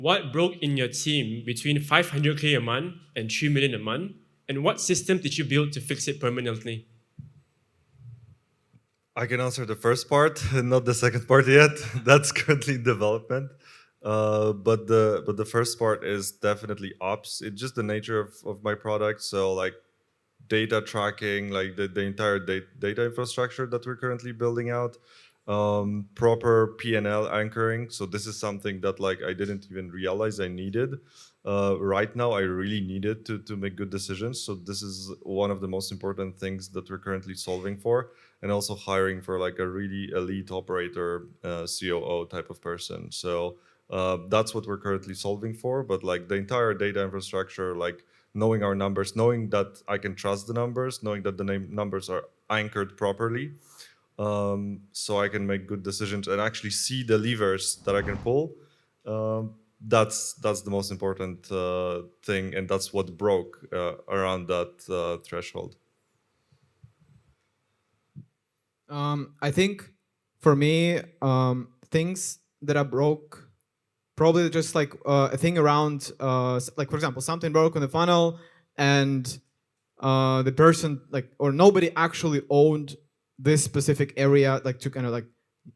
What broke in your team between 500K a month and 3 million a month? And what system did you build to fix it permanently? I can answer the first part, not the second part yet. That's currently in development. But the first part is definitely ops. It's just the nature of my product. So like data tracking, like the entire data infrastructure that we're currently building out, proper P&L anchoring. So this is something that like I didn't even realize I needed. Right now, I really needed to make good decisions. So this is one of the most important things that we're currently solving for, and also hiring for like a really elite operator, COO type of person. So that's what we're currently solving for. But like the entire data infrastructure, like knowing our numbers, knowing that I can trust the numbers, knowing that the numbers are anchored properly, so I can make good decisions and actually see the levers that I can pull. That's the most important thing, and that's what broke around that threshold. I think for me, things that are broke, probably just like a thing around, like for example, something broke on the funnel, and the person like or nobody actually owned this specific area, like to kind of like,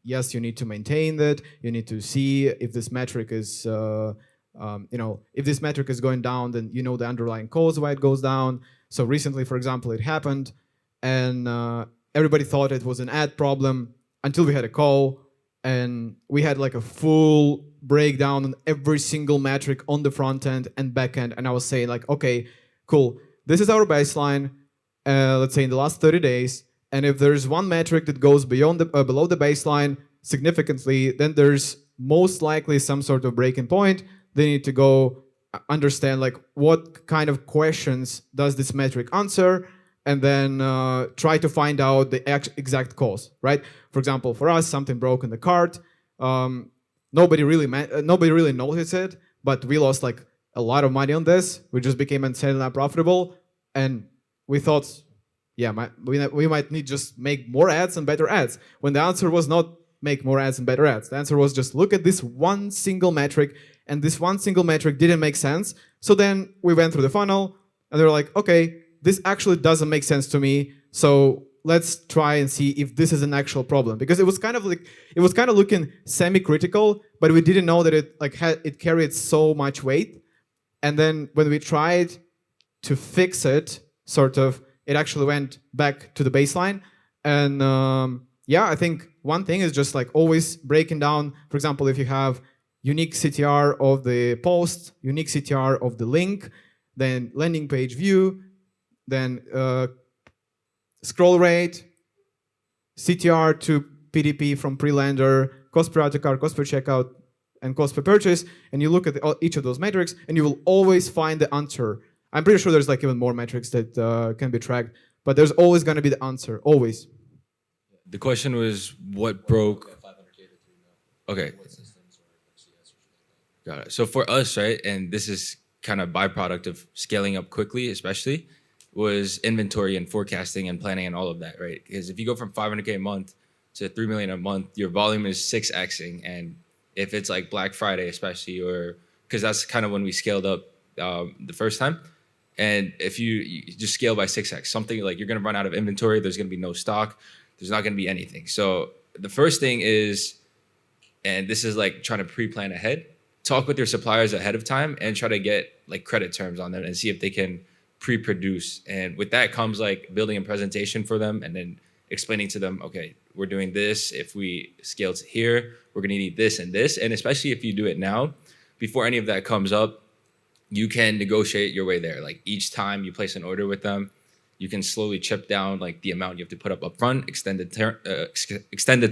yes, you need to maintain that, you need to see if this metric is if this metric is going down, then you know the underlying cause why it goes down. So recently, for example, it happened, and everybody thought it was an ad problem until we had a call, and we had like a full breakdown on every single metric on the front end and back end. And I was saying like, okay, cool, this is our baseline, let's say in the last 30 days. And if there's one metric that goes beyond below the baseline significantly, then there's most likely some sort of breaking point. They need to go understand like what kind of questions does this metric answer, and then try to find out the exact cause, right? For example, for us, something broke in the cart. Nobody really noticed it, but we lost like a lot of money on this. We just became insanely unprofitable, and we thought, yeah, we might need just make more ads and better ads. When the answer was not make more ads and better ads. The answer was just look at this one single metric, and this one single metric didn't make sense. So then we went through the funnel, and they were like, okay, this actually doesn't make sense to me. So let's try and see if this is an actual problem, because it was kind of looking semi-critical, but we didn't know that it carried so much weight. And then when we tried to fix it, it actually went back to the baseline. And I think one thing is just like always breaking down. For example, if you have unique CTR of the post, unique CTR of the link, then landing page view, then scroll rate, CTR to PDP from pre-lender, cost per add to cart, cost per checkout, and cost per purchase, and you look at each of those metrics, and you will always find the answer. I'm pretty sure there's like even more metrics that can be tracked, but there's always going to be the answer, always. The question was what broke. Okay. Got it. So for us, right, and this is kind of byproduct of scaling up quickly, especially, was inventory and forecasting and planning and all of that, right? Because if you go from 500K a month to 3 million a month, your volume is 6xing. And if it's like Black Friday, especially, or because that's kind of when we scaled up the first time. And if you just scale by 6x, something like you're going to run out of inventory, there's going to be no stock, there's not going to be anything. So the first thing is, and this is like trying to pre-plan ahead, talk with your suppliers ahead of time and try to get like credit terms on them and see if they can pre-produce. And with that comes like building a presentation for them and then explaining to them, okay, we're doing this. If we scale to here, we're going to need this and this. And especially if you do it now, before any of that comes up, you can negotiate your way there. Like each time you place an order with them, you can slowly chip down like the amount you have to put up front, extended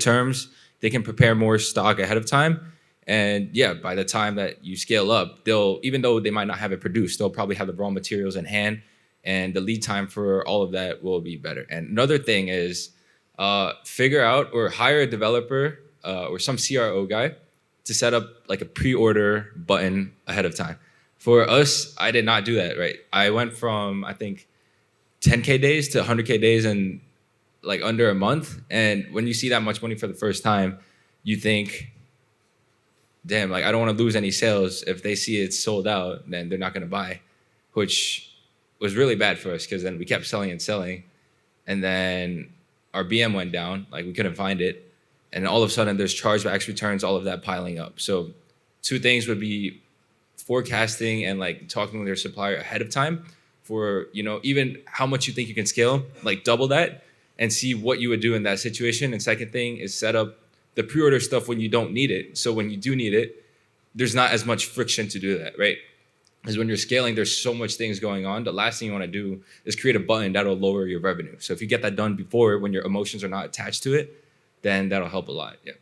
terms. They can prepare more stock ahead of time. And yeah, by the time that you scale up, even though they might not have it produced, they'll probably have the raw materials in hand, and the lead time for all of that will be better. And another thing is figure out or hire a developer or some CRO guy to set up like a pre-order button ahead of time. For us, I did not do that, right? I went from, I think, 10K days to 100K days in like under a month. And when you see that much money for the first time, you think, damn, like I don't want to lose any sales. If they see it's sold out, then they're not going to buy, which was really bad for us because then we kept selling and selling. And then our BM went down, like we couldn't find it. And all of a sudden there's chargeback returns, all of that piling up. So 2 things would be forecasting and like talking with your supplier ahead of time for, you know, even how much you think you can scale, like double that and see what you would do in that situation. And second thing is set up the pre-order stuff when you don't need it. So when you do need it, there's not as much friction to do that, right? Because when you're scaling, there's so much things going on. The last thing you want to do is create a button that'll lower your revenue. So if you get that done before when your emotions are not attached to it, then that'll help a lot. Yeah.